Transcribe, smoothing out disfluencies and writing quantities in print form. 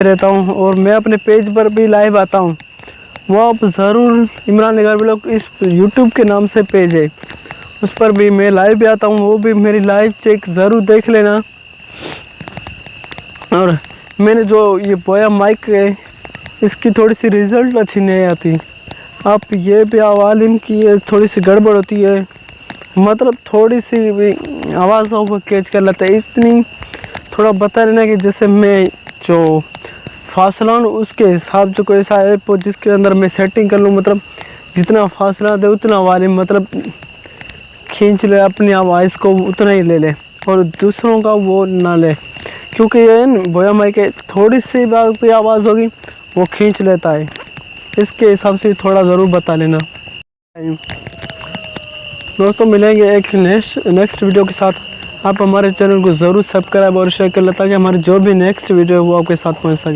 रहता हूँ और मैं अपने पेज पर भी लाइव आता हूँ। वो आप ज़रूर इमरान निगार व्लॉग इस यूट्यूब के नाम से पेज है, उस पर भी मैं लाइव भी आता हूँ। वो भी मेरी लाइव चेक ज़रूर देख लेना। और मैंने जो ये बोया माइक है, इसकी थोड़ी सी रिज़ल्ट अच्छी नहीं आती। आप ये भी आवाज़ की थोड़ी सी गड़बड़ होती है, मतलब थोड़ी सी भी आवाज़ को कैच कर लेता है। इतनी थोड़ा बता लेना कि जैसे मैं जो फासला उसके हिसाब से कोई ऐसा ऐप हो जिसके अंदर मैं सेटिंग कर लूँ, मतलब जितना फासला दे उतना वॉल्यूम मतलब खींच ले, अपनी आवाज़ को उतना ही ले ले और दूसरों का वो ना ले, क्योंकि ये बोया माइक थोड़ी सी बात कोई आवाज़ होगी वो खींच लेता है। इसके हिसाब से थोड़ा ज़रूर बता लेना। दोस्तों मिलेंगे एक नेक्स्ट वीडियो के साथ। आप हमारे चैनल को ज़रूर सब्सक्राइब और शेयर कर लें ताकि हमारी जो भी नेक्स्ट वीडियो है वो आपके साथ पहुंच सके।